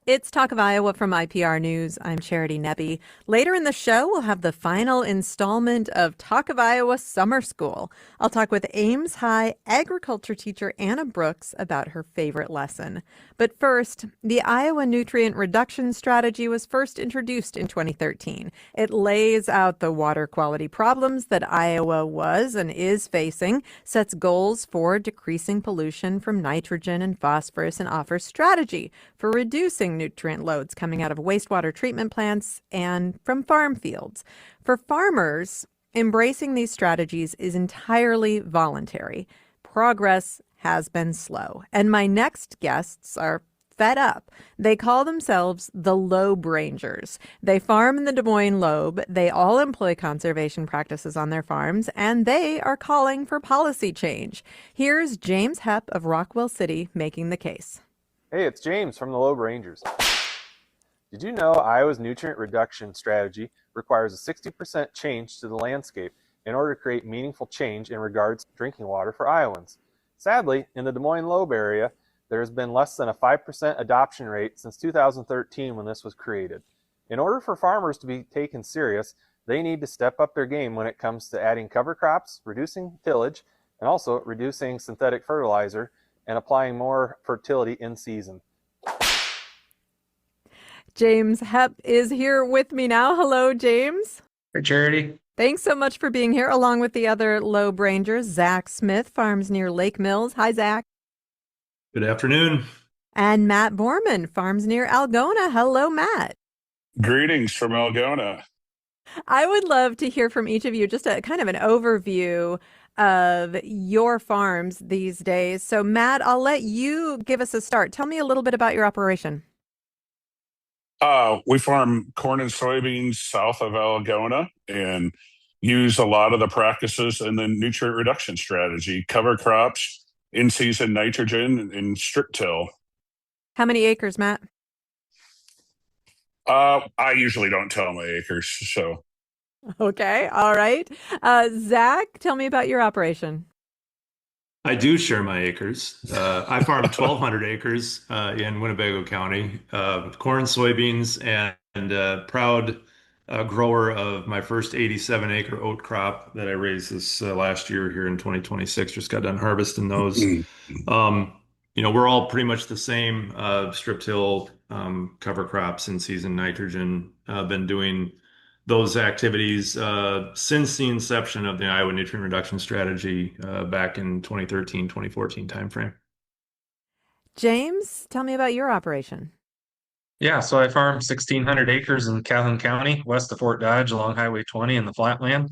It's Talk of Iowa from IPR News. I'm Charity Nebbe. Later in the show, we'll have the final installment of Talk of Iowa Summer School. I'll talk with Ames High agriculture teacher Anna Brooks about her favorite lesson. But first, the Iowa Nutrient Reduction Strategy was first introduced in 2013. It lays out the water quality problems that Iowa was and is facing, sets goals for decreasing pollution from nitrogen and phosphorus, and offers strategy for reducing nutrient loads coming out of wastewater treatment plants and from farm fields. For farmers, embracing these strategies is entirely voluntary. Progress has been slow, and my next guests are fed up. They call themselves the Lobe Rangers. They farm in the Des Moines Lobe. They all employ conservation practices on their farms, and they are calling for policy change. Here's James Hepp of Rockwell City making the case. Hey, it's James from the Lobe Rangers. Did you know Iowa's nutrient reduction strategy requires a 60% change to the landscape in order to create meaningful change in regards to drinking water for Iowans? Sadly, in the Des Moines Lobe area, there has been less than a 5% adoption rate since 2013 when this was created. In order for farmers to be taken serious, they need to step up their game when it comes to adding cover crops, reducing tillage, and also reducing synthetic fertilizer and applying more fertility in season. James Hepp is here with me now. Hello, James. Hey, Charity. Thanks so much for being here, along with the other Lobe Rangers. Zach Smith farms near Lake Mills. Hi, Zach. Good afternoon. And Matt Borman farms near Algona. Hello, Matt. Greetings from Algona. I would love to hear from each of you just a kind of an overview of your farms these days. So, Matt, I'll let you give us a start. Tell me a little bit about your operation. We farm corn and soybeans south of Algona and use a lot of the practices in the nutrient reduction strategy, cover crops, in-season nitrogen, and strip till. How many acres, Matt? I usually don't tell my acres, so. Okay, all right. Zach, tell me about your operation. I do share my acres. I farm 1,200 acres in Winnebago County, corn, soybeans, and proud grower of my first 87-acre oat crop that I raised this last year here in 2026. Just got done harvesting those. We're all pretty much the same, strip till, cover crops, in season nitrogen. Been doing those activities since the inception of the Iowa Nutrient Reduction Strategy back in 2013, 2014 timeframe. James, tell me about your operation. Yeah, so I farm 1,600 acres in Calhoun County, west of Fort Dodge, along Highway 20 in the flatland.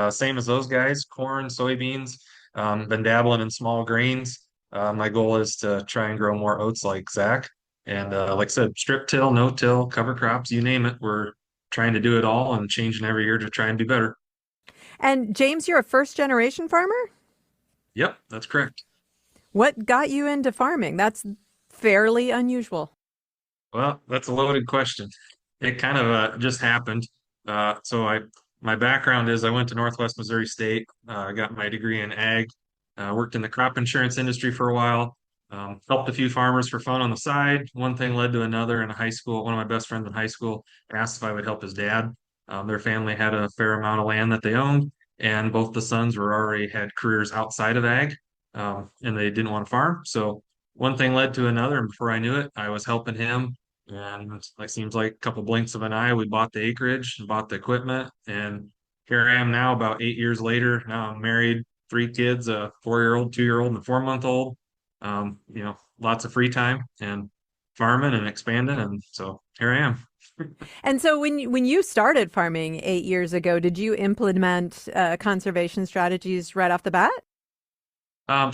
Same as those guys, corn, soybeans, been dabbling in small grains. My goal is to try and grow more oats like Zach. And like I said, strip till, no till, cover crops, you name it. We're trying to do it all and changing every year to try and do better. And James, you're a first generation farmer? Yep, that's correct. What got you into farming? That's fairly unusual. Well, that's a loaded question. It kind of just happened. My background is I went to Northwest Missouri State. I got my degree in ag. Worked in the crop insurance industry for a while. Helped a few farmers for fun on the side. One thing led to another in high school. One of my best friends in high school asked if I would help his dad. Their family had a fair amount of land that they owned, and both the sons were already had careers outside of ag, and they didn't want to farm. So one thing led to another, and before I knew it, I was helping him. And it seems like a couple blinks of an eye, we bought the acreage, bought the equipment, and here I am now, about 8 years later. Now I'm married, three kids, a 4-year-old, 2-year-old, and a 4-month old. Lots of free time and farming and expanding, and so here I am. And so when you started farming 8 years ago, did you implement conservation strategies right off the bat?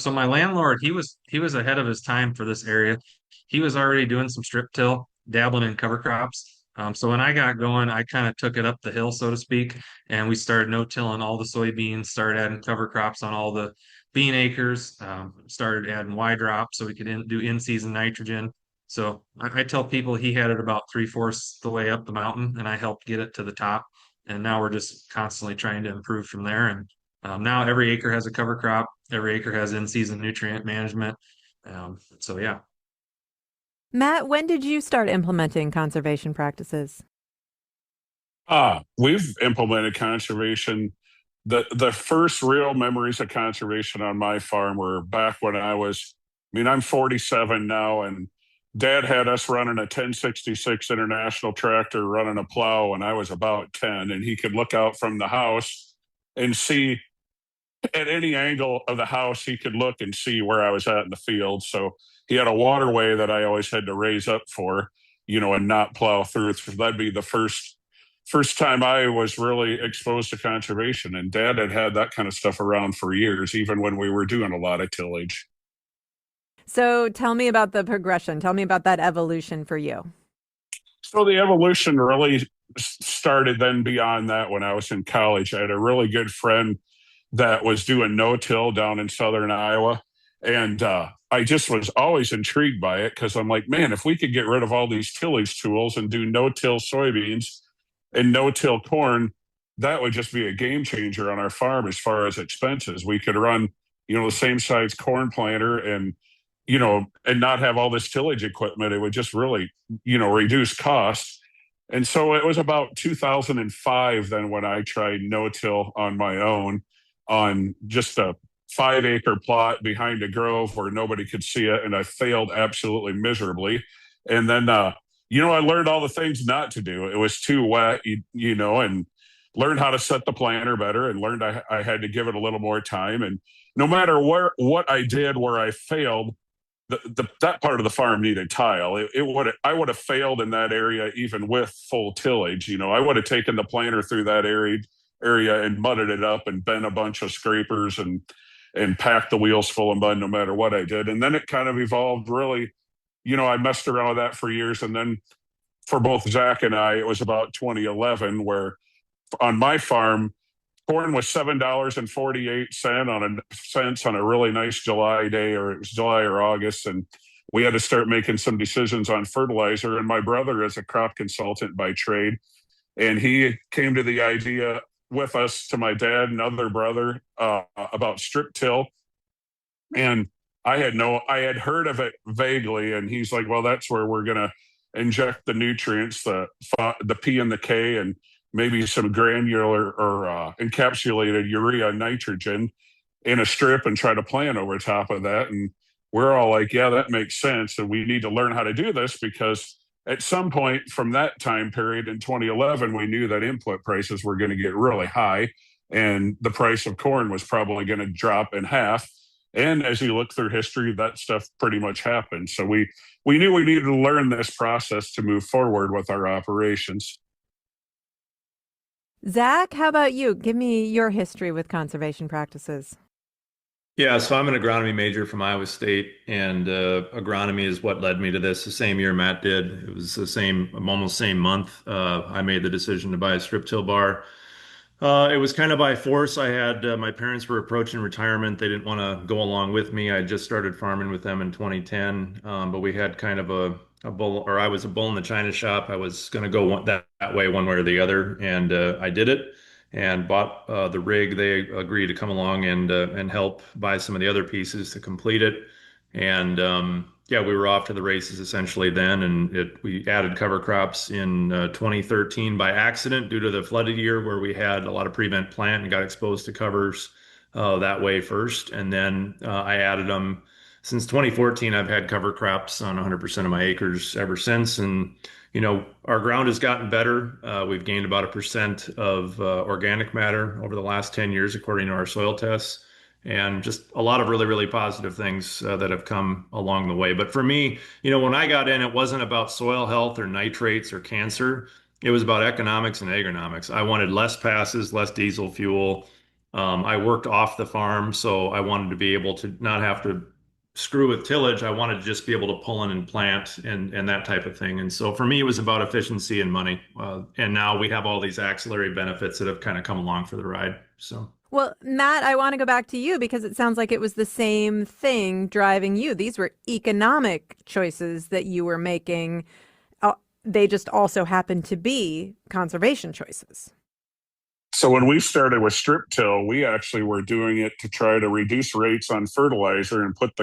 So my landlord, he was ahead of his time for this area. He was already doing some strip till, dabbling in cover crops. So when I got going, I kind of took it up the hill, so to speak, and we started no-tilling all the soybeans, started adding cover crops on all the bean acres, started adding Y drop so we could do in-season nitrogen. So I tell people he had it about three-fourths the way up the mountain, and I helped get it to the top. And now we're just constantly trying to improve from there. And now every acre has a cover crop. Every acre has in-season nutrient management. So yeah. Matt, when did you start implementing conservation practices? We've implemented conservation. The first real memories of conservation on my farm were back when I'm 47 now, and Dad had us running a 1066 International tractor, running a plow when I was about 10, and he could look out from the house and see at any angle of the house, he could look and see where I was at in the field. So he had a waterway that I always had to raise up for, and not plow through. So that'd be the first time I was really exposed to conservation. And Dad had that kind of stuff around for years, even when we were doing a lot of tillage. So tell me about the progression. Tell me about that evolution for you. So the evolution really started then beyond that when I was in college. I had a really good friend that was doing no-till down in southern Iowa. And I just was always intrigued by it because I'm like, man, if we could get rid of all these tillage tools and do no-till soybeans and no-till corn, that would just be a game changer on our farm as far as expenses. We could run, the same size corn planter and not have all this tillage equipment. It would just really, reduce costs. And so it was about 2005 then when I tried no-till on my own on just a 5-acre plot behind a grove where nobody could see it. And I failed absolutely miserably. And then, I learned all the things not to do. It was too wet, and learned how to set the planter better and learned I had to give it a little more time. And no matter what I did where I failed, that part of the farm needed tile. I would have failed in that area even with full tillage. I would have taken the planter through that area and mudded it up and bent a bunch of scrapers and packed the wheels full of mud no matter what I did. And then it kind of evolved really. I messed around with that for years. And then for both Zach and I, it was about 2011 where on my farm, corn was $7.48 on a really nice July day, or it was July or August, and we had to start making some decisions on fertilizer. And my brother is a crop consultant by trade, and he came to the idea with us to my dad and other brother about strip till, and I had heard of it vaguely, and he's like, "Well, that's where we're gonna inject the nutrients, the P and the K, and maybe some granular or encapsulated urea nitrogen in a strip and try to plant over top of that." And we're all like, yeah, that makes sense. And we need to learn how to do this because at some point from that time period in 2011, we knew that input prices were going to get really high and the price of corn was probably going to drop in half. And as you look through history, that stuff pretty much happened. So we knew we needed to learn this process to move forward with our operations. Zach, how about you? Give me your history with conservation practices. Yeah, so I'm an agronomy major from Iowa State, and agronomy is what led me to this. The same year Matt did. It was almost same month. I made the decision to buy a strip till bar. It was kind of by force. I had my parents were approaching retirement. They didn't want to go along with me. I just started farming with them in 2010, but we had kind of a bull, or I was a bull in the china shop. I was going to go that way, one way or the other, and I did it and bought the rig. They agreed to come along and help buy some of the other pieces to complete it. And yeah, we were off to the races essentially then, and we added cover crops in 2013 by accident due to the flooded year where we had a lot of prevent plant and got exposed to covers that way first, and then I added them. Since 2014, I've had cover crops on 100% of my acres ever since, and our ground has gotten better. We've gained about 1% of organic matter over the last 10 years, according to our soil tests, and just a lot of really, really positive things that have come along the way. But for me, when I got in, it wasn't about soil health or nitrates or cancer. It was about economics and agronomics. I wanted less passes, less diesel fuel. I worked off the farm, so I wanted to be able to not have to screw with tillage. I wanted to just be able to pull in and plant and that type of thing. And so for me, it was about efficiency and money. And now we have all these auxiliary benefits that have kind of come along for the ride. So. Well, Matt, I want to go back to you because it sounds like it was the same thing driving you. These were economic choices that you were making. They just also happened to be conservation choices. So when we started with strip till, we actually were doing it to try to reduce rates on fertilizer and put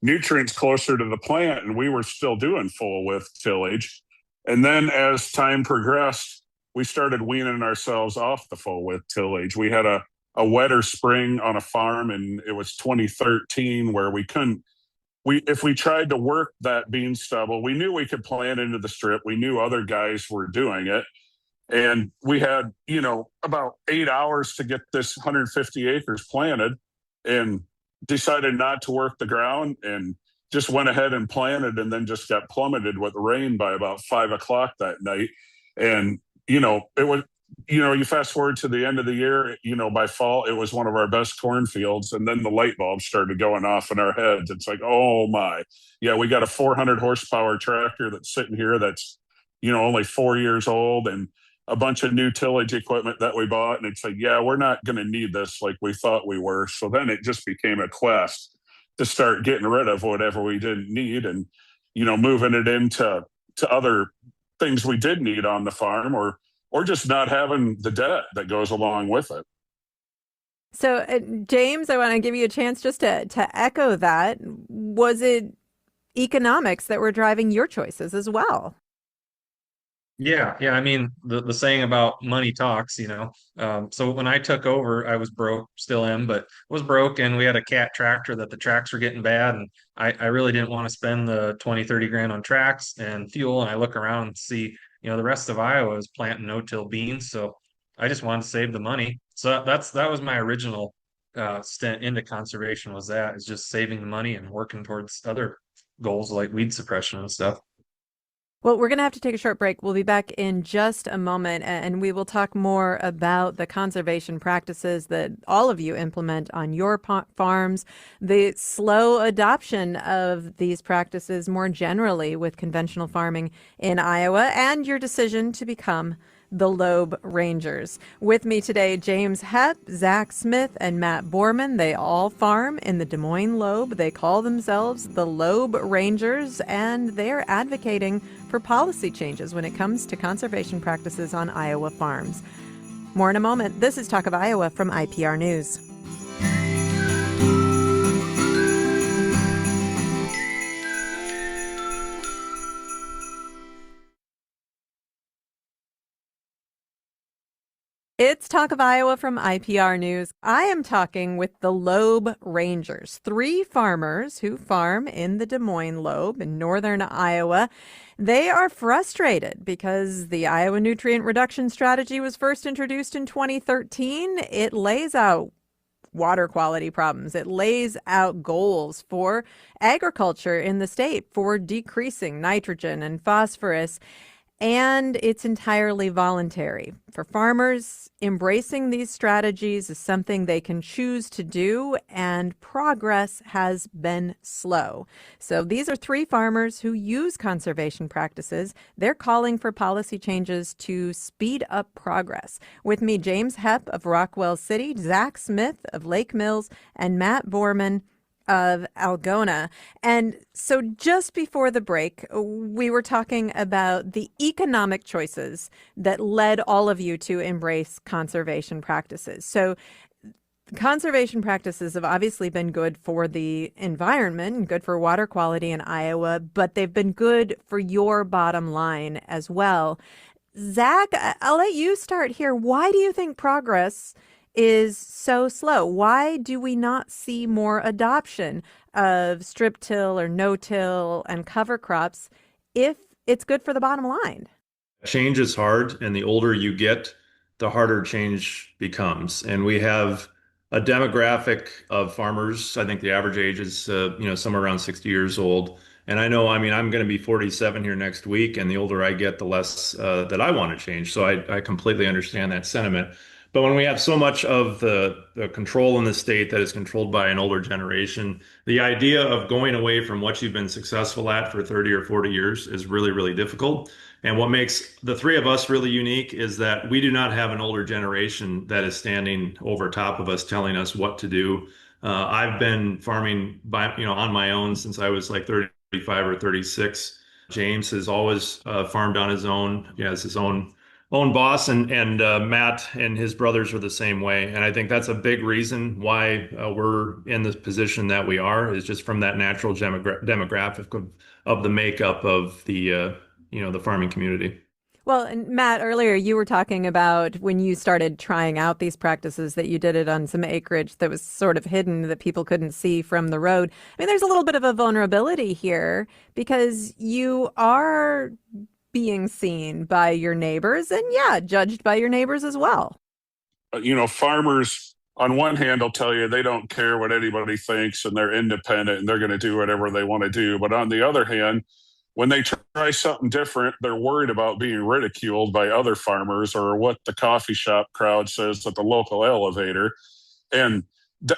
nutrients closer to the plant, and we were still doing full width tillage. And then as time progressed, we started weaning ourselves off the full width tillage. We had a wetter spring on a farm, and it was 2013 where we couldn't. If we tried to work that bean stubble, we knew we could plant into the strip. We knew other guys were doing it, and we had, about 8 hours to get this 150 acres planted, and decided not to work the ground and just went ahead and planted, and then just got plummeted with rain by about 5 o'clock that night. And, it was, you fast forward to the end of the year, by fall, it was one of our best cornfields. And then the light bulbs started going off in our heads. It's like, oh my, yeah, we got a 400 horsepower tractor that's sitting here that's, only 4 years old, and a bunch of new tillage equipment that we bought. And it's like, yeah, we're not going to need this like we thought we were. So then it just became a quest to start getting rid of whatever we didn't need, and, moving it into other things we did need on the farm, or just not having the debt that goes along with it. So, James, I want to give you a chance just to echo that. Was it economics that were driving your choices as well? Yeah, yeah. I mean, the saying about money talks, So when I took over, I was broke, still am, but was broke, and we had a cat tractor that the tracks were getting bad, and I really didn't want to spend the 20, 30 grand on tracks and fuel. And I look around and see, the rest of Iowa is planting no-till beans, so I just wanted to save the money. So that was my original stint into conservation, was that is just saving the money and working towards other goals like weed suppression and stuff. Well, we're going to have to take a short break. We'll be back in just a moment, and we will talk more about the conservation practices that all of you implement on your farms, the slow adoption of these practices more generally with conventional farming in Iowa, and your decision to become the Lobe Rangers. With me today, James Hepp, Zach Smith, and Matt Borman. They all farm in the Des Moines Lobe. They call themselves the Lobe Rangers, and they're advocating for policy changes when it comes to conservation practices on Iowa farms. More in a moment. This is Talk of Iowa from IPR News. It's Talk of Iowa from IPR News. I am talking with the Lobe Rangers, 3 farmers who farm in the Des Moines Lobe in northern Iowa. They are frustrated because the Iowa Nutrient Reduction Strategy was first introduced in 2013. It lays out water quality problems. It lays out goals for agriculture in the state for decreasing nitrogen and phosphorus. And it's entirely voluntary. For farmers, embracing these strategies is something they can choose to do, and progress has been slow. So these are 3 farmers who use conservation practices. They're calling for policy changes to speed up progress. With me, James Hepp of Rockwell City, Zach Smith of Lake Mills, and Matt Borman of Algona. And so just before the break, we were talking about the economic choices that led all of you to embrace conservation practices. So conservation practices have obviously been good for the environment and good for water quality in Iowa, but they've been good for your bottom line as well. Zach, I'll let you start here. Why do you think progress is so slow? Why do we not see more adoption of strip till or no till and cover crops if it's good for the bottom line? Change is hard, and the older you get, the harder change becomes. And we have a demographic of farmers. I think the average age is, somewhere around 60 years old. And I mean, I'm going to be 47 here next week, and the older I get, the less that I want to change. So I completely understand that sentiment. But when we have so much of the control in the state that is controlled by an older generation, the idea of going away from what you've been successful at for 30 or 40 years is really, really difficult. And what makes the 3 of us really unique is that we do not have an older generation that is standing over top of us telling us what to do. I've been farming on my own since I was like 35 or 36. James has always farmed on his own. He has his own own boss, and Matt and his brothers are the same way. And I think that's a big reason why we're in the position that we are, is just from that natural demographic of the makeup of the farming community. Well, and Matt, earlier you were talking about when you started trying out these practices that you did it on some acreage that was sort of hidden that people couldn't see from the road. I mean, there's a little bit of a vulnerability here because you are being seen by your neighbors and, yeah, judged by your neighbors as well. Farmers on one hand will tell you they don't care what anybody thinks and they're independent and they're going to do whatever they want to do. But on the other hand, when they try something different, they're worried about being ridiculed by other farmers or what the coffee shop crowd says at the local elevator. And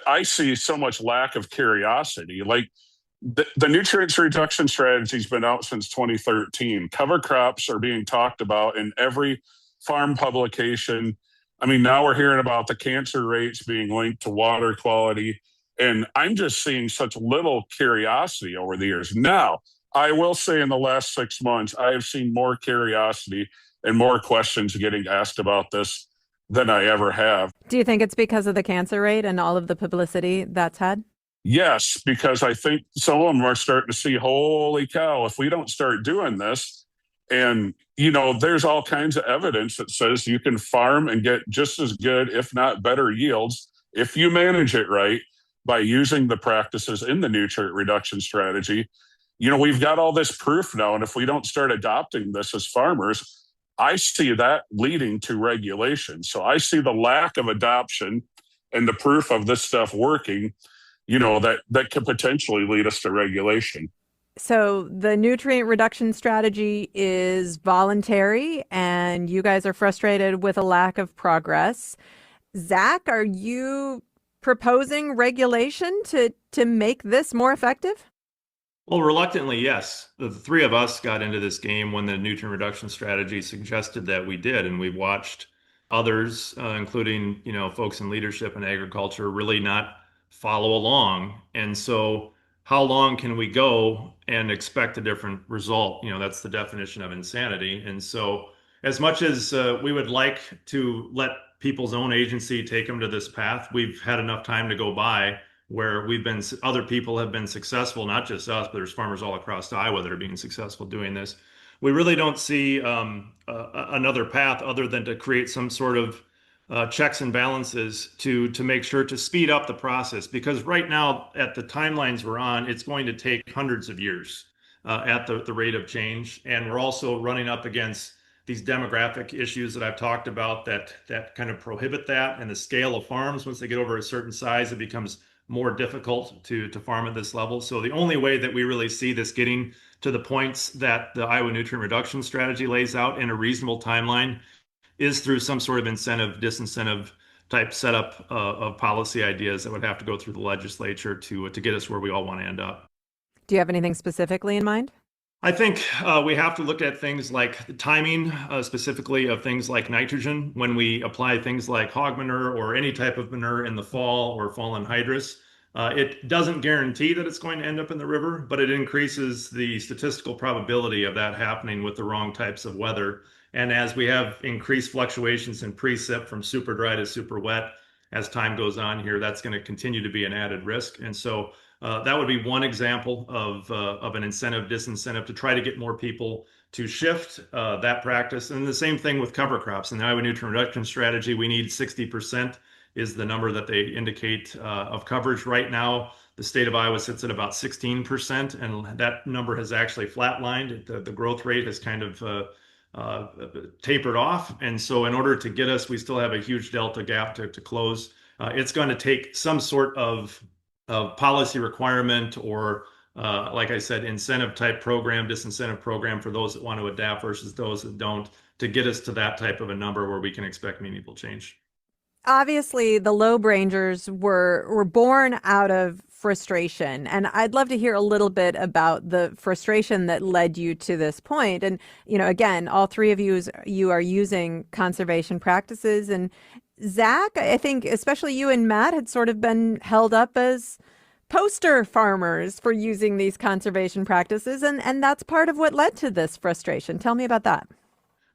I see so much lack of curiosity. Like the nutrients reduction strategy has been out since 2013. Cover crops are being talked about in every farm publication. I mean, now we're hearing about the cancer rates being linked to water quality. And I'm just seeing such little curiosity over the years. Now, I will say in the last 6 months, I have seen more curiosity and more questions getting asked about this than I ever have. Do you think it's because of the cancer rate and all of the publicity that's had? Yes, because I think some of them are starting to see, holy cow, if we don't start doing this, and there's all kinds of evidence that says you can farm and get just as good, if not better yields, if you manage it right by using the practices in the nutrient reduction strategy. We've got all this proof now, and if we don't start adopting this as farmers, I see that leading to regulation. So I see the lack of adoption and the proof of this stuff working, that could potentially lead us to regulation. So the nutrient reduction strategy is voluntary, and you guys are frustrated with a lack of progress. Zach, are you proposing regulation to make this more effective? Well, reluctantly, yes. The three of us got into this game when the nutrient reduction strategy suggested that we did, and we've watched others, including folks in leadership and agriculture, really not follow along. And so, how long can we go and expect a different result? That's the definition of insanity. And so, as much as we would like to let people's own agency take them to this path, we've had enough time to go by where other people have been successful, not just us, but there's farmers all across Iowa that are being successful doing this. We really don't see another path other than to create some sort of checks and balances to make sure to speed up the process. Because right now, at the timelines we're on, it's going to take hundreds of years at the rate of change. And we're also running up against these demographic issues that I've talked about that kind of prohibit that. And the scale of farms, once they get over a certain size, it becomes more difficult to farm at this level. So the only way that we really see this getting to the points that the Iowa nutrient reduction strategy lays out in a reasonable timeline is through some sort of incentive, disincentive type setup of policy ideas that would have to go through the legislature to get us where we all want to end up. Do you have anything specifically in mind? I think we have to look at things like the timing, specifically of things like nitrogen. When we apply things like hog manure or any type of manure in the fall or fall anhydrous, it doesn't guarantee that it's going to end up in the river, but it increases the statistical probability of that happening with the wrong types of weather. And as we have increased fluctuations in precip from super dry to super wet, as time goes on here, that's going to continue to be an added risk. And so that would be one example of an incentive, disincentive to try to get more people to shift that practice. And the same thing with cover crops. In the Iowa nutrient reduction strategy, we need 60% is the number that they indicate of coverage. Right now, the state of Iowa sits at about 16%, and that number has actually flatlined. The growth rate has kind of tapered off. And so in order to get us, we still have a huge delta gap to close. It's going to take some sort of policy requirement or, like I said, incentive type program, disincentive program for those that want to adapt versus those that don't, to get us to that type of a number where we can expect meaningful change. Obviously, the Lobe Rangers were born out of frustration, and I'd love to hear a little bit about the frustration that led you to this point. And again, all three of you are using conservation practices, and Zach, I think especially you and Matt had sort of been held up as poster farmers for using these conservation practices, and that's part of what led to this frustration. Tell me about that.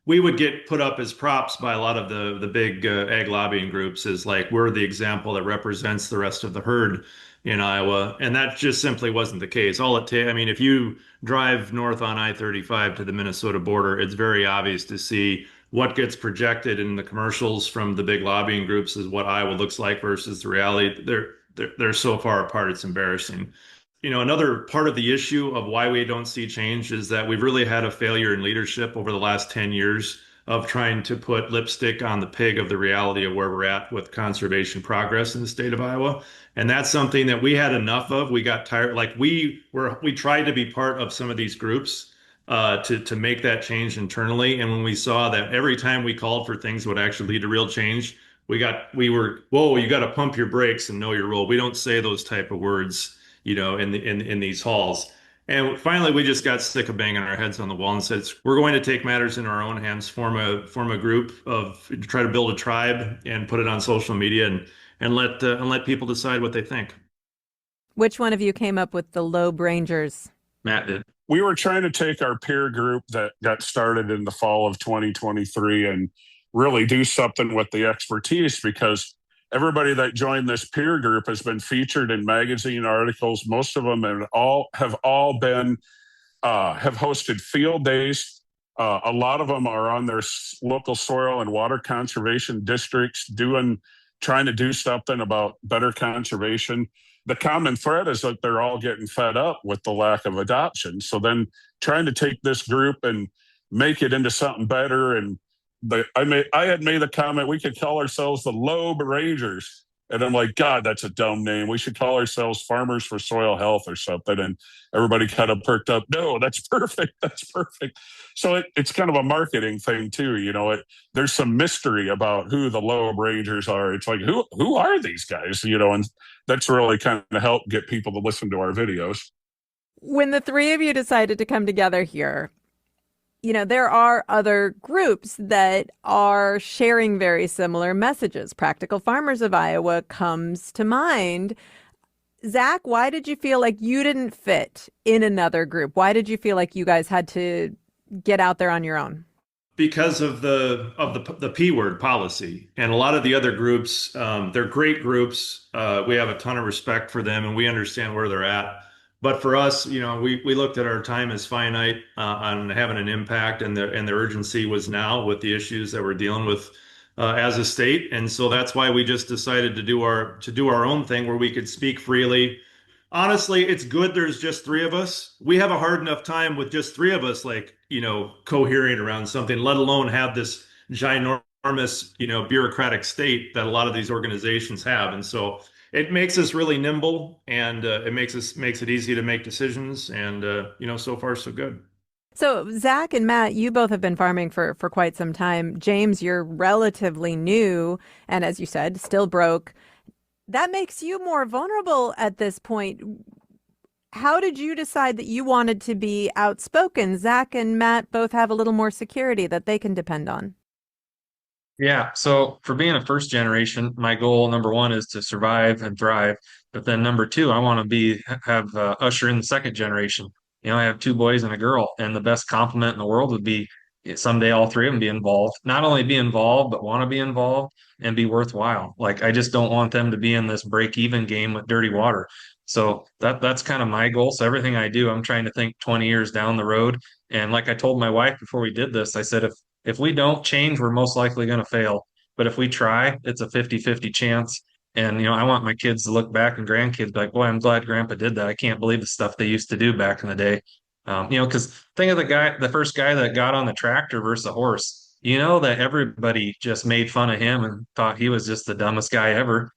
we would get put up as props by a lot of the big ag lobbying groups as like we're the example that represents the rest of the herd in Iowa, and that just simply wasn't the case. All it takes, I mean, if you drive north on I-35 to the Minnesota border, it's very obvious to see what gets projected in the commercials from the big lobbying groups is what Iowa looks like versus the reality. They're so far apart, it's embarrassing. Another part of the issue of why we don't see change is that we've really had a failure in leadership over the last 10 years of trying to put lipstick on the pig of the reality of where we're at with conservation progress in the state of Iowa. And that's something that we had enough of. We got tired. Like we tried to be part of some of these groups to make that change internally. And when we saw that every time we called for things would actually lead to real change, whoa, you got to pump your brakes and know your role. We don't say those type of words, in these halls. And finally, we just got sick of banging our heads on the wall and said, we're going to take matters in our own hands, form a group try to build a tribe and put it on social media and let people decide what they think. Which one of you came up with the Lobe Rangers? Matt did. We were trying to take our peer group that got started in the fall of 2023 and really do something with the expertise, because everybody that joined this peer group has been featured in magazine articles. Most of them have all been have hosted field days. A lot of them are on their local soil and water conservation districts trying to do something about better conservation. The common thread is that they're all getting fed up with the lack of adoption. So then trying to take this group and make it into something better. And I had made the comment we could call ourselves the Lobe Rangers. And I'm like, God, that's a dumb name. We should call ourselves Farmers for Soil Health or something. And everybody kind of perked up. No, that's perfect. That's perfect. So it's kind of a marketing thing too. There's some mystery about who the Lobe Rangers are. It's like, who are these guys? And that's really kind of helped get people to listen to our videos. When the three of you decided to come together here, there are other groups that are sharing very similar messages. Practical Farmers of Iowa comes to mind. Zach, why did you feel like you didn't fit in another group? Why did you feel like you guys had to get out there on your own? Because of the P word policy, and a lot of the other groups, they're great groups. We have a ton of respect for them, and we understand where they're at. But for us, we looked at our time as finite on having an impact, and the urgency was now with the issues that we're dealing with as a state, and so that's why we just decided to do our own thing where we could speak freely. Honestly, it's good there's just three of us. We have a hard enough time with just three of us, like, cohering around something, let alone have this ginormous, bureaucratic state that a lot of these organizations have. And so it makes us really nimble, and it makes it easy to make decisions. And, so far, so good. So Zach and Matt, you both have been farming for quite some time. James, you're relatively new, and as you said, still broke. That makes you more vulnerable at this point. How did you decide that you wanted to be outspoken? Zach and Matt both have a little more security that they can depend on. Yeah. So for being a first generation, my goal number one is to survive and thrive. But then number two, I want to have usher in the second generation. I have two boys and a girl, and the best compliment in the world would be someday all three of them be involved. Not only be involved, but want to be involved and be worthwhile. Like I just don't want them to be in this break even game with dirty water. So that's kind of my goal. So everything I do, I'm trying to think 20 years down the road. And like I told my wife before we did this, I said, if we don't change, we're most likely going to fail. But if we try, it's a 50-50 chance. And, I want my kids to look back and grandkids be like, boy, I'm glad grandpa did that. I can't believe the stuff they used to do back in the day. Because think of the first guy that got on the tractor versus a horse. That everybody just made fun of him and thought he was just the dumbest guy ever.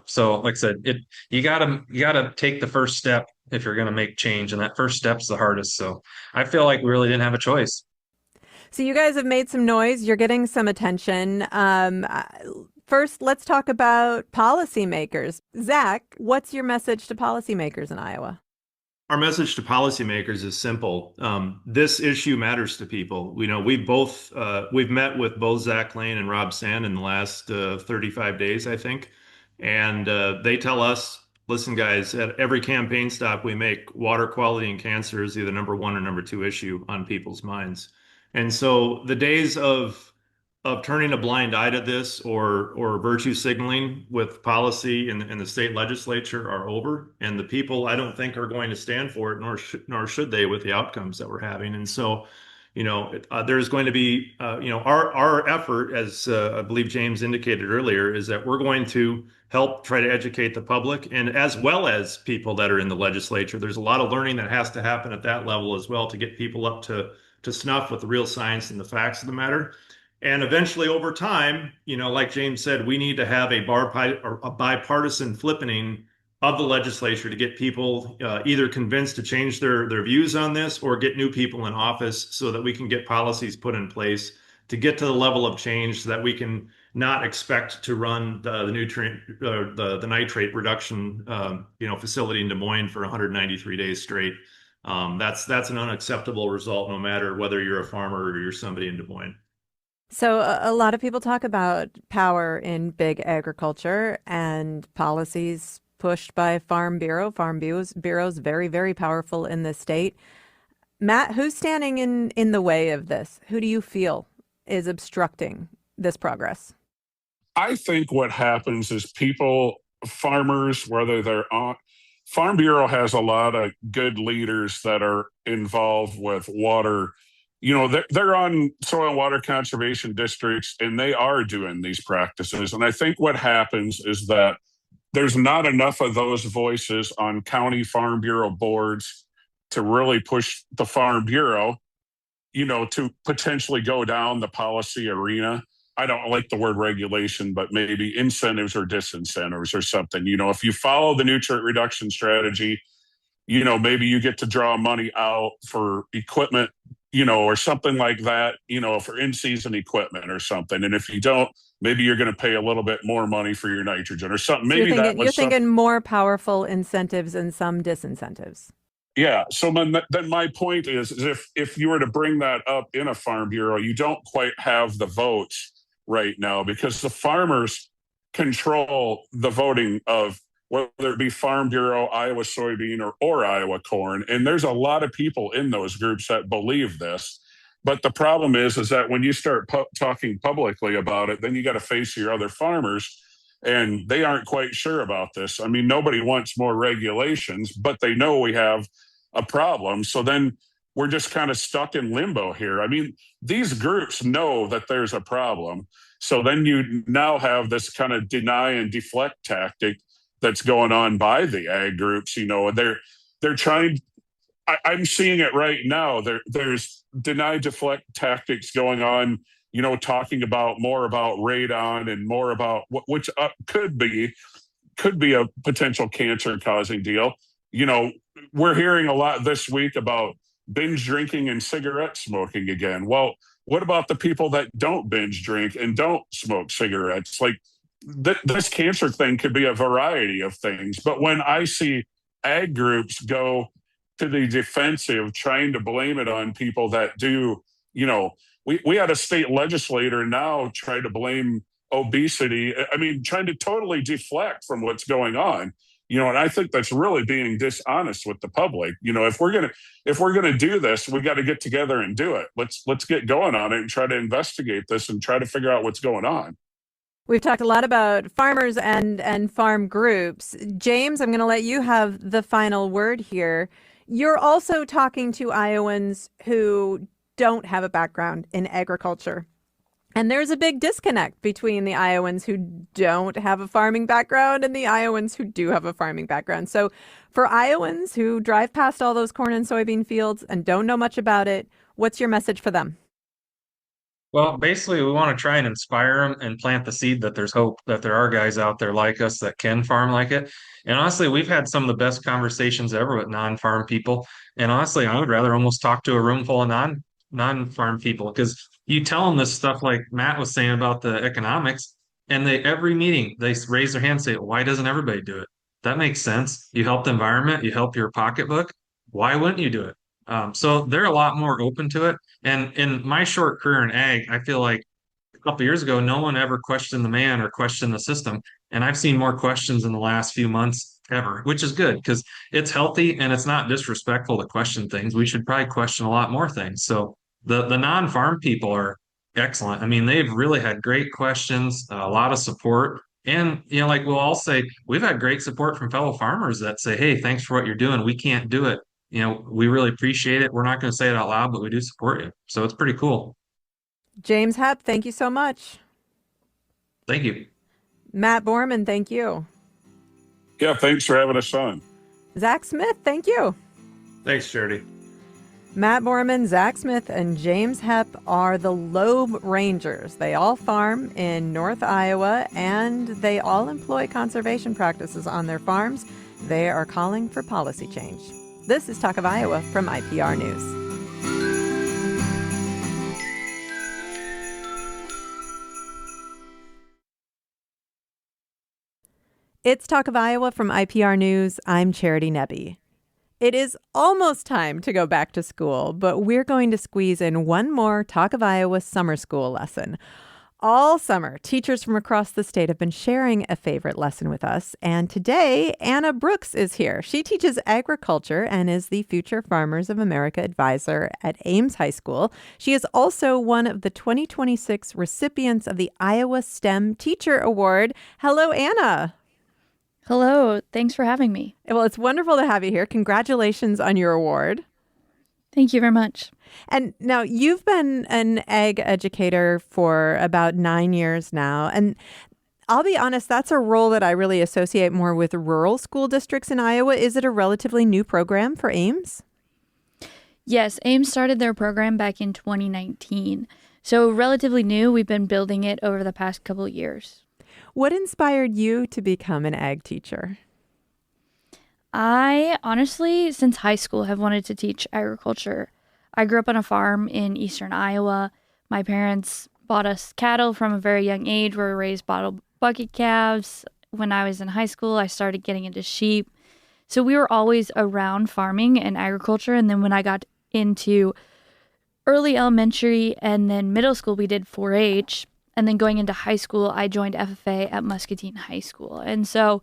So like I said, you gotta take the first step if you're going to make change. And that first step's the hardest. So I feel like we really didn't have a choice. So you guys have made some noise. You're getting some attention. First, let's talk about policymakers. Zach, what's your message to policymakers in Iowa? Our message to policymakers is simple. This issue matters to people. We've met with both Zach Lane and Rob Sand in the last 35 days, I think. And they tell us, listen, guys, at every campaign stop we make, water quality and cancer is either number one or number two issue on people's minds. And so the days of turning a blind eye to this or virtue signaling with policy in the state legislature are over, and the people I don't think are going to stand for it, nor should they with the outcomes that we're having. And so, there's going to be, our effort, as I believe James indicated earlier, is that we're going to help try to educate the public and as well as people that are in the legislature. There's a lot of learning that has to happen at that level as well to get people up to snuff with the real science and the facts of the matter. And eventually, over time, like James said, we need to have a bipartisan flippening of the legislature to get people either convinced to change their views on this or get new people in office so that we can get policies put in place to get to the level of change so that we can not expect to run the nutrient the nitrate reduction facility in Des Moines for 193 days straight. That's an unacceptable result, no matter whether you're a farmer or you're somebody in Des Moines. So a lot of people talk about power in big agriculture and policies pushed by Farm Bureau. Bureau's very, very powerful in the state. Matt, who's standing in the way of this? Who do you feel is obstructing this progress? I think what happens is farmers, whether they're on, Farm Bureau has a lot of good leaders that are involved with water. They're on soil and water conservation districts, and they are doing these practices. And I think what happens is that there's not enough of those voices on county Farm Bureau boards to really push the Farm Bureau, to potentially go down the policy arena. I don't like the word regulation, but maybe incentives or disincentives or something. If you follow the nutrient reduction strategy, maybe you get to draw money out for equipment, or something like that, for in-season equipment or something. And if you don't, maybe you're going to pay a little bit more money for your nitrogen or something. So maybe you're thinking more powerful incentives and some disincentives. Yeah. So then my point is if you were to bring that up in a Farm Bureau, you don't quite have the votes right now because the farmers control the voting of whether it be Farm Bureau, Iowa soybean, or Iowa corn. And there's a lot of people in those groups that believe this. But the problem is that when you start talking publicly about it, then you got to face your other farmers, and they aren't quite sure about this. I mean, nobody wants more regulations, but they know we have a problem. So then we're just kind of stuck in limbo here. I mean, these groups know that there's a problem. So then you now have this kind of deny and deflect tactic that's going on by the ag groups. They're trying. I'm seeing it right now. There's deny deflect tactics going on. Talking more about radon and more about which could be a potential cancer causing deal. We're hearing a lot this week about binge drinking and cigarette smoking again. Well, what about the people that don't binge drink and don't smoke cigarettes? Like this cancer thing could be a variety of things. But when I see ag groups go to the defensive, trying to blame it on people that do, we had a state legislator now try to blame obesity. I mean, trying to totally deflect from what's going on. And I think that's really being dishonest with the public. If we're gonna do this, we got to get together and do it. Let's get going on it and try to investigate this and try to figure out what's going on. We've talked a lot about farmers and farm groups. James, I'm going to let you have the final word here. You're also talking to Iowans who don't have a background in agriculture. And there's a big disconnect between the Iowans who don't have a farming background and the Iowans who do have a farming background. So for Iowans who drive past all those corn and soybean fields and don't know much about it, what's your message for them? Well, basically, we want to try and inspire them and plant the seed that there's hope, that there are guys out there like us that can farm like it. And honestly, we've had some of the best conversations ever with non-farm people. And honestly, I would rather almost talk to a room full of non-farm people because you tell them this stuff like Matt was saying about the economics, and every meeting they raise their hand and say, "Why doesn't everybody do it?" That makes sense. You help the environment, you help your pocketbook. Why wouldn't you do it? So they're a lot more open to it. And in my short career in ag, I feel like a couple years ago, no one ever questioned the man or questioned the system. And I've seen more questions in the last few months ever, which is good because it's healthy and it's not disrespectful to question things. We should probably question a lot more things. So The non-farm people are excellent. I mean, they've really had great questions, a lot of support. And, like we'll all say, we've had great support from fellow farmers that say, hey, thanks for what you're doing. We can't do it. We really appreciate it. We're not going to say it out loud, but we do support you. So it's pretty cool. James Hepp, thank you so much. Thank you. Matt Borman, thank you. Yeah, thanks for having us on. Zach Smith, thank you. Thanks, Charity. Matt Borman, Zach Smith, and James Hepp are the Lobe Rangers. They all farm in North Iowa, and they all employ conservation practices on their farms. They are calling for policy change. This is Talk of Iowa from IPR News. It's Talk of Iowa from IPR News. I'm Charity Nebbe. It is almost time to go back to school, but we're going to squeeze in one more Talk of Iowa summer school lesson. All summer, teachers from across the state have been sharing a favorite lesson with us, and today, Anna Brooks is here. She teaches agriculture and is the Future Farmers of America advisor at Ames High School. She is also one of the 2026 recipients of the Iowa STEM Teacher Award. Hello, Anna. Hello. Thanks for having me. Well, it's wonderful to have you here. Congratulations on your award. Thank you very much. And now you've been an ag educator for about 9 years now. And I'll be honest, that's a role that I really associate more with rural school districts in Iowa. Is it a relatively new program for Ames? Yes, Ames started their program back in 2019. So relatively new. We've been building it over the past couple of years. What inspired you to become an ag teacher? I honestly, since high school, have wanted to teach agriculture. I grew up on a farm in eastern Iowa. My parents bought us cattle from a very young age. We raised bottle bucket calves. When I was in high school, I started getting into sheep. So we were always around farming and agriculture. And then when I got into early elementary and then middle school, we did 4-H. And then going into high school, I joined FFA at Muscatine High School. And so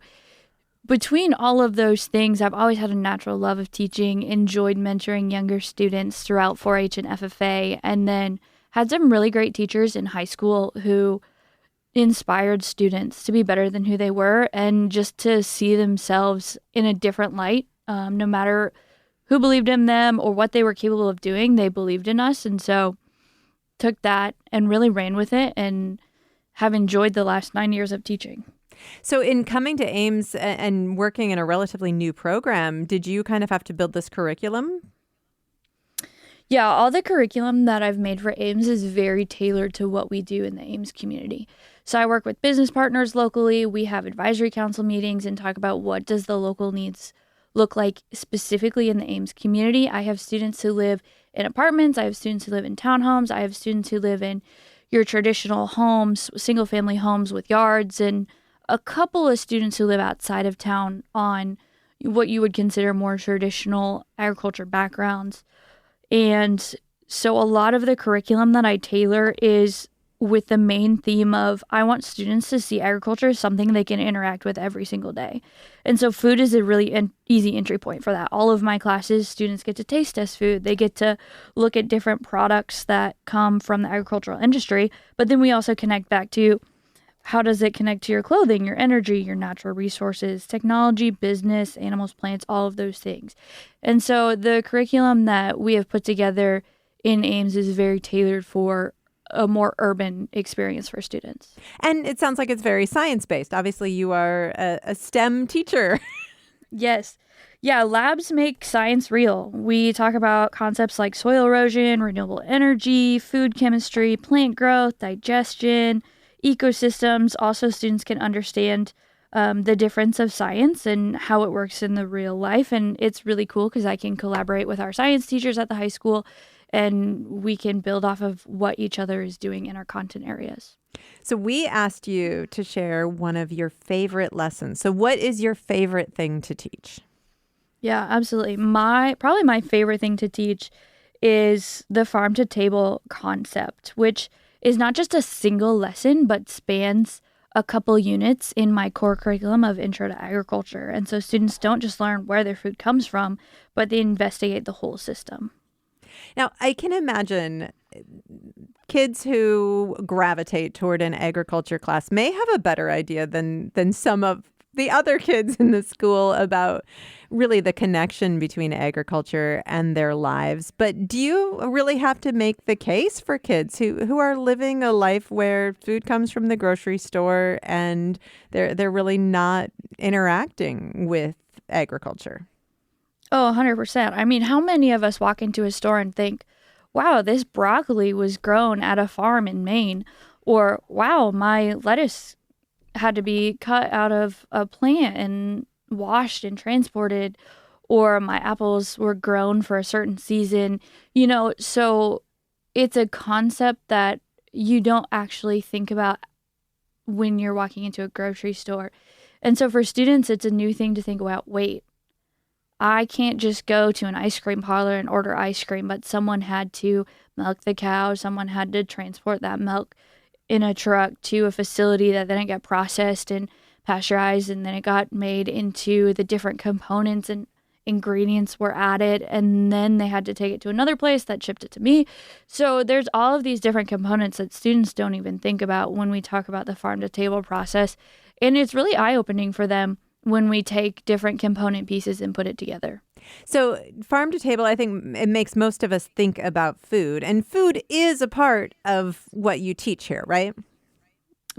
between all of those things, I've always had a natural love of teaching, enjoyed mentoring younger students throughout 4-H and FFA, and then had some really great teachers in high school who inspired students to be better than who they were and just to see themselves in a different light. No matter who believed in them or what they were capable of doing, they believed in us. And so took that and really ran with it and have enjoyed the last 9 years of teaching. So in coming to Ames and working in a relatively new program, did you kind of have to build this curriculum? Yeah, all the curriculum that I've made for Ames is very tailored to what we do in the Ames community. So I work with business partners locally. We have advisory council meetings and talk about what does the local needs look like specifically in the Ames community. I have students who live in apartments. I have students who live in townhomes. I have students who live in your traditional homes, single family homes with yards, and a couple of students who live outside of town on what you would consider more traditional agriculture backgrounds. And so a lot of the curriculum that I tailor is with the main theme of I want students to see agriculture as something they can interact with every single day. And so food is a really easy entry point for that. All of my classes, students get to taste test food. They get to look at different products that come from the agricultural industry. But then we also connect back to how does it connect to your clothing, your energy, your natural resources, technology, business, animals, plants, all of those things. And so the curriculum that we have put together in Ames is very tailored for a more urban experience for students. And it sounds like it's very science-based. Obviously, you are a STEM teacher. Yes. Yeah, labs make science real. We talk about concepts like soil erosion, renewable energy, food chemistry, plant growth, digestion, ecosystems. Also, students can understand the difference of science and how it works in the real life. And it's really cool because I can collaborate with our science teachers at the high school and we can build off of what each other is doing in our content areas. So we asked you to share one of your favorite lessons. So what is your favorite thing to teach? Yeah, absolutely. Probably my favorite thing to teach is the farm to table concept, which is not just a single lesson, but spans a couple units in my core curriculum of Intro to Agriculture. And so students don't just learn where their food comes from, but they investigate the whole system. Now, I can imagine kids who gravitate toward an agriculture class may have a better idea than some of the other kids in the school about really the connection between agriculture and their lives. But do you really have to make the case for kids who are living a life where food comes from the grocery store and they're really not interacting with agriculture? Oh, 100%. I mean, how many of us walk into a store and think, wow, this broccoli was grown at a farm in Maine? Or, wow, my lettuce had to be cut out of a plant and washed and transported, or my apples were grown for a certain season. So it's a concept that you don't actually think about when you're walking into a grocery store. And so for students, it's a new thing to think about. Wait, I can't just go to an ice cream parlor and order ice cream, but someone had to milk the cow, someone had to transport that milk in a truck to a facility that then it got processed and pasteurized, and then it got made into the different components and ingredients were added, and then they had to take it to another place that shipped it to me. So there's all of these different components that students don't even think about when we talk about the farm to table process, and it's really eye-opening for them when we take different component pieces and put it together. So farm to table, I think it makes most of us think about food. And food is a part of what you teach here, right?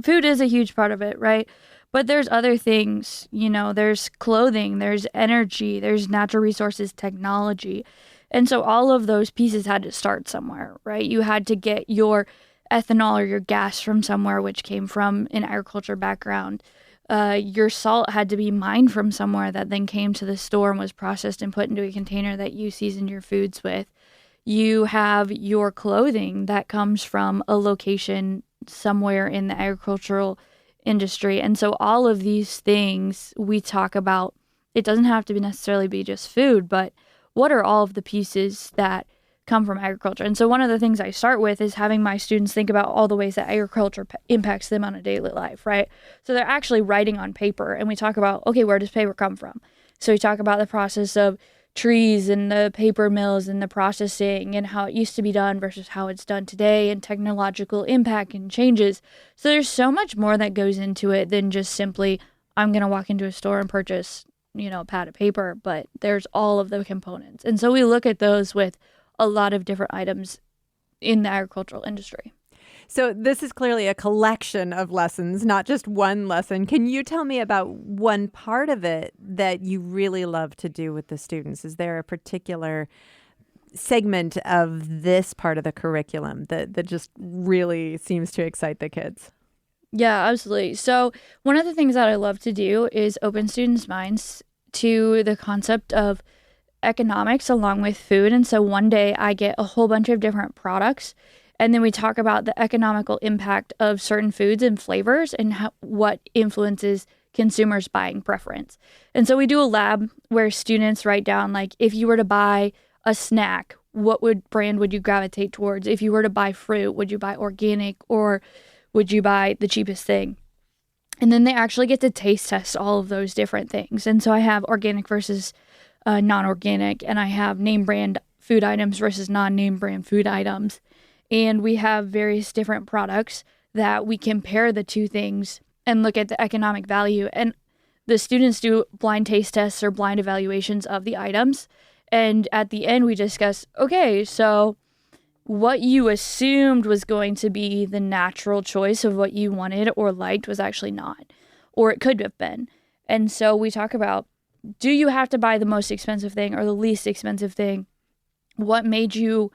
Food is a huge part of it, right? But there's other things, there's clothing, there's energy, there's natural resources, technology. And so all of those pieces had to start somewhere, right? You had to get your ethanol or your gas from somewhere, which came from an agriculture background. Your salt had to be mined from somewhere that then came to the store and was processed and put into a container that you seasoned your foods with. You have your clothing that comes from a location somewhere in the agricultural industry. And so all of these things we talk about, it doesn't have to necessarily be just food, but what are all of the pieces that come from agriculture? And so one of the things I start with is having my students think about all the ways that agriculture impacts them on a daily life, right? So they're actually writing on paper, and we talk about, okay, where does paper come from? So we talk about the process of trees and the paper mills and the processing and how it used to be done versus how it's done today, and technological impact and changes. So there's so much more that goes into it than just simply, I'm going to walk into a store and purchase, a pad of paper, but there's all of the components. And so we look at those with a lot of different items in the agricultural industry. So this is clearly a collection of lessons, not just one lesson. Can you tell me about one part of it that you really love to do with the students? Is there a particular segment of this part of the curriculum that just really seems to excite the kids? Yeah, absolutely. So one of the things that I love to do is open students' minds to the concept of economics along with food. And so one day I get a whole bunch of different products, and then we talk about the economical impact of certain foods and flavors and what influences consumers' buying preference. And so we do a lab where students write down, like, if you were to buy a snack, what brand would you gravitate towards? If you were to buy fruit, would you buy organic or would you buy the cheapest thing? And then they actually get to taste test all of those different things. And so I have organic versus non-organic, and I have name brand food items versus non-name brand food items. And we have various different products that we compare the two things and look at the economic value. And the students do blind taste tests or blind evaluations of the items. And at the end, we discuss, okay, so what you assumed was going to be the natural choice of what you wanted or liked was actually not, or it could have been. And so we talk about, do you have to buy the most expensive thing or the least expensive thing? What made you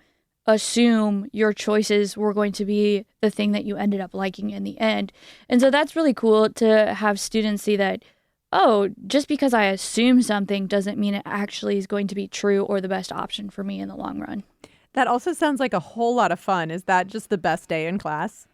assume your choices were going to be the thing that you ended up liking in the end? And so that's really cool to have students see that, oh, just because I assume something doesn't mean it actually is going to be true or the best option for me in the long run. That also sounds like a whole lot of fun. Is that just the best day in class?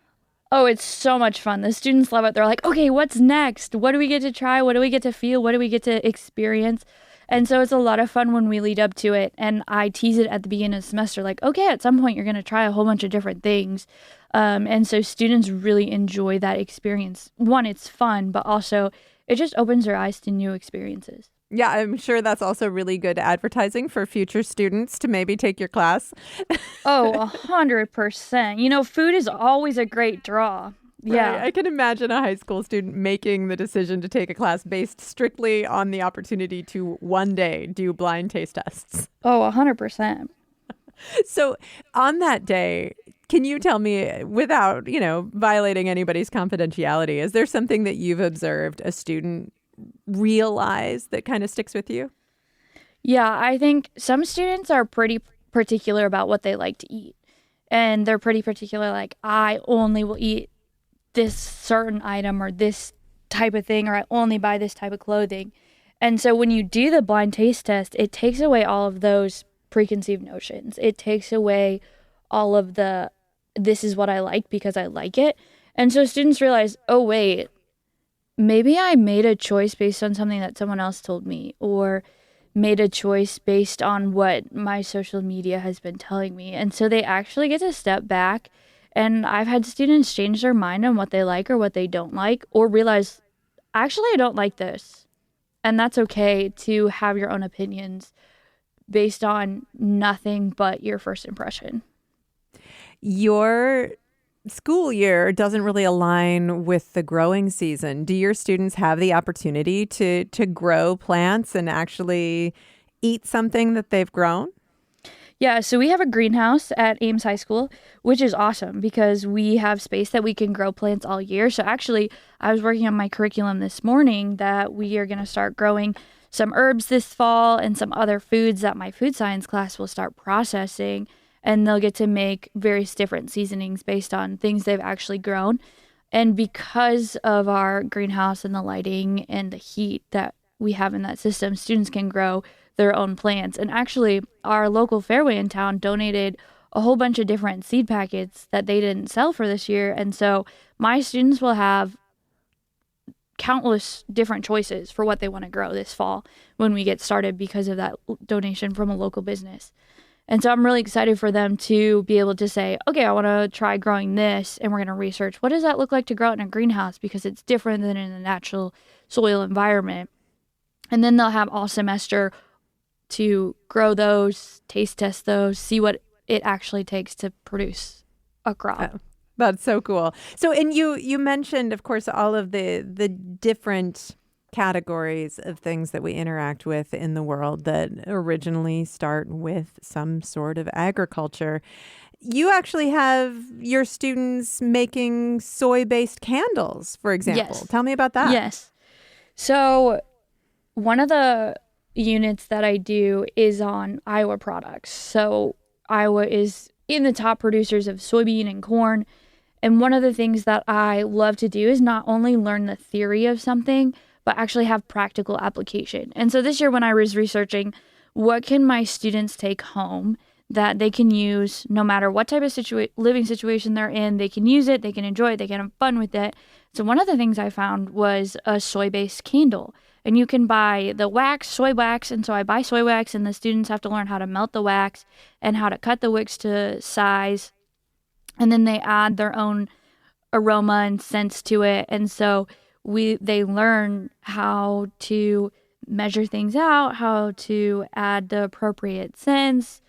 Oh, it's so much fun. The students love it. They're like, okay, what's next? What do we get to try? What do we get to feel? What do we get to experience? And so it's a lot of fun when we lead up to it. And I tease it at the beginning of the semester, like, okay, at some point you're going to try a whole bunch of different things. And so students really enjoy that experience. One, it's fun, but also it just opens their eyes to new experiences. Yeah, I'm sure that's also really good advertising for future students to maybe take your class. Oh, 100%. You know, food is always a great draw. Right. Yeah. I can imagine a high school student making the decision to take a class based strictly on the opportunity to one day do blind taste tests. Oh, 100%. So, on that day, can you tell me, without, violating anybody's confidentiality, is there something that you've observed a student realize that kind of sticks with you? Yeah, I think some students are pretty particular about what they like to eat. And they're pretty particular, like, I only will eat this certain item or this type of thing, or I only buy this type of clothing. And so when you do the blind taste test, it takes away all of those preconceived notions. It takes away all of the, this is what I like because I like it. And so students realize, oh, wait, maybe I made a choice based on something that someone else told me, or made a choice based on what my social media has been telling me. And so they actually get to step back. And I've had students change their mind on what they like or what they don't like, or realize, actually, I don't like this. And that's okay to have your own opinions based on nothing but your first impression. Your school year doesn't really align with the growing season. Do your students have the opportunity to grow plants and actually eat something that they've grown? Yeah, so we have a greenhouse at Ames High School, which is awesome because we have space that we can grow plants all year. So actually, I was working on my curriculum this morning that we are going to start growing some herbs this fall and some other foods that my food science class will start processing. And they'll get to make various different seasonings based on things they've actually grown. And because of our greenhouse and the lighting and the heat that we have in that system, students can grow their own plants. And actually, our local Fairway in town donated a whole bunch of different seed packets that they didn't sell for this year. And so my students will have countless different choices for what they want to grow this fall when we get started because of that donation from a local business. And so I'm really excited for them to be able to say, okay, I want to try growing this, and we're going to research what does that look like to grow it in a greenhouse because it's different than in a natural soil environment. And then they'll have all semester to grow those, taste test those, see what it actually takes to produce a crop. Oh, that's so cool. So, and you mentioned, of course, all of the different categories of things that we interact with in the world that originally start with some sort of agriculture. You actually have your students making soy-based candles, for example. Yes. Tell me about that. Yes. So one of the units that I do is on Iowa products. So Iowa is in the top producers of soybean and corn. And one of the things that I love to do is not only learn the theory of something, but actually have practical application. And so this year when I was researching, what can my students take home that they can use no matter what type of living situation they're in, they can use it, they can enjoy it, they can have fun with it. So one of the things I found was a soy-based candle. And you can buy the wax, soy wax, and so I buy soy wax and the students have to learn how to melt the wax and how to cut the wicks to size. And then they add their own aroma and scents to it. And so they learn how to measure things out, how to add the appropriate scents,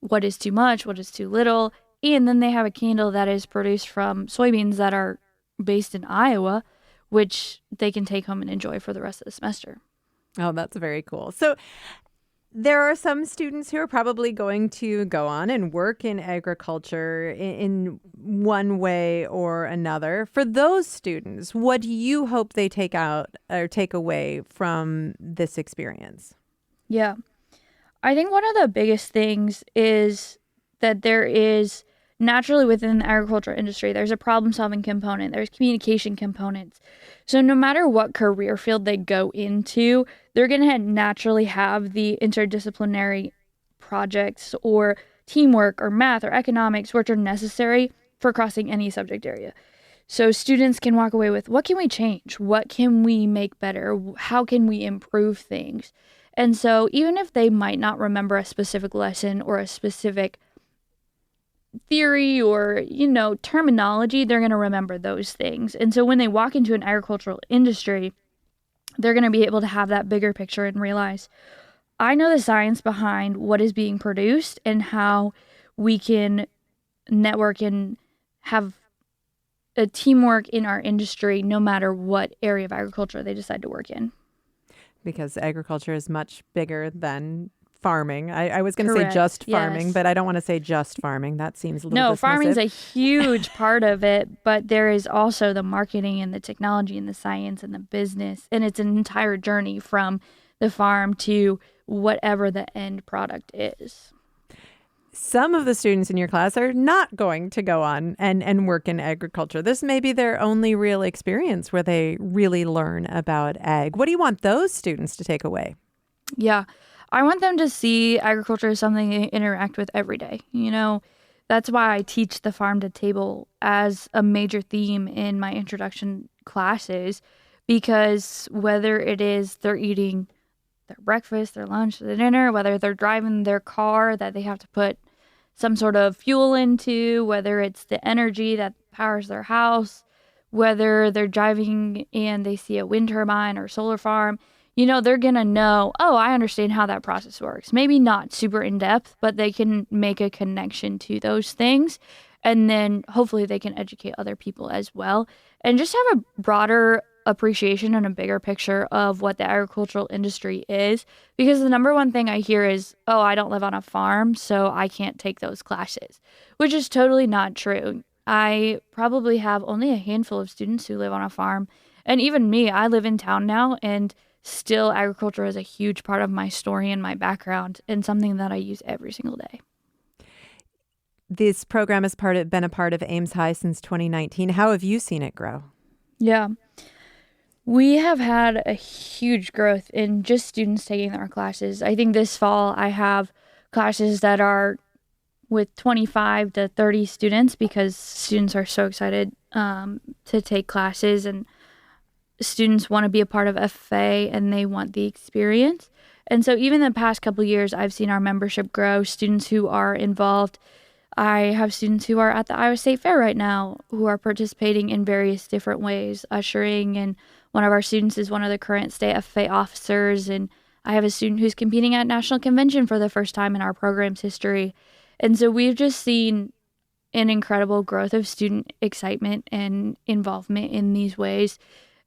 what is too much, what is too little. And then they have a candle that is produced from soybeans that are based in Iowa, which they can take home and enjoy for the rest of the semester. Oh, that's very cool. So there are some students who are probably going to go on and work in agriculture in one way or another. For those students, what do you hope they take out or take away from this experience? Yeah. I think one of the biggest things is that there is naturally within the agricultural industry, there's a problem-solving component, there's communication components. So no matter what career field they go into, they're going to naturally have the interdisciplinary projects or teamwork or math or economics, which are necessary for crossing any subject area. So students can walk away with, what can we change? What can we make better? How can we improve things? And so even if they might not remember a specific lesson or a specific theory or, terminology, they're going to remember those things. And so when they walk into an agricultural industry, they're going to be able to have that bigger picture and realize, I know the science behind what is being produced and how we can network and have a teamwork in our industry, no matter what area of agriculture they decide to work in. Because agriculture is much bigger than farming. I was going to say Correct. just farming, Yes. but I don't want to say just farming. That seems a little No, dismissive. farming's a huge part of it, but there is also the marketing and the technology and the science and the business, and it's an entire journey from the farm to whatever the end product is. Some of the students in your class are not going to go on and work in agriculture. This may be their only real experience where they really learn about ag. What do you want those students to take away? Yeah, I want them to see agriculture as something they interact with every day. You know, that's why I teach the farm to table as a major theme in my introduction classes, because whether it is they're eating their breakfast, their lunch, their dinner, whether they're driving their car that they have to put some sort of fuel into, whether it's the energy that powers their house, whether they're driving and they see a wind turbine or solar farm, you know, they're going to know, oh, I understand how that process works. Maybe not super in depth, but they can make a connection to those things. And then hopefully they can educate other people as well and just have a broader appreciation and a bigger picture of what the agricultural industry is. Because the number one thing I hear is, oh, I don't live on a farm, so I can't take those classes, which is totally not true. I probably have only a handful of students who live on a farm. And even me, I live in town now, and still agriculture is a huge part of my story and my background and something that I use every single day. This program has been a part of Ames High since 2019. How have you seen it grow? Yeah. We have had a huge growth in just students taking our classes. I think this fall I have classes that are with 25 to 30 students because students are so excited to take classes, and students want to be a part of FFA and they want the experience. And so even the past couple of years, I've seen our membership grow, students who are involved. I have students who are at the Iowa State Fair right now who are participating in various different ways, ushering, and one of our students is one of the current state FFA officers, and I have a student who's competing at National Convention for the first time in our program's history. And so we've just seen an incredible growth of student excitement and involvement in these ways.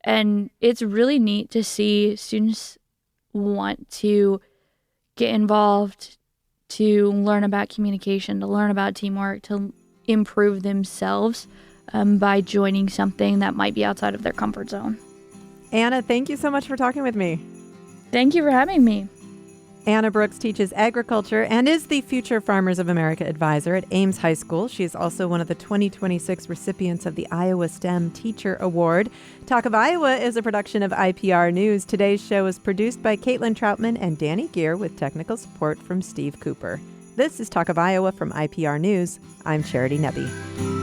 And it's really neat to see students want to get involved, to learn about communication, to learn about teamwork, to improve themselves by joining something that might be outside of their comfort zone. Anna, thank you so much for talking with me. Thank you for having me. Anna Brooks teaches agriculture and is the Future Farmers of America advisor at Ames High School. She is also one of the 2026 recipients of the Iowa STEM Teacher Award. Talk of Iowa is a production of IPR News. Today's show is produced by Caitlin Troutman and Danny Gear with technical support from Steve Cooper. This is Talk of Iowa from IPR News. I'm Charity Nebbe.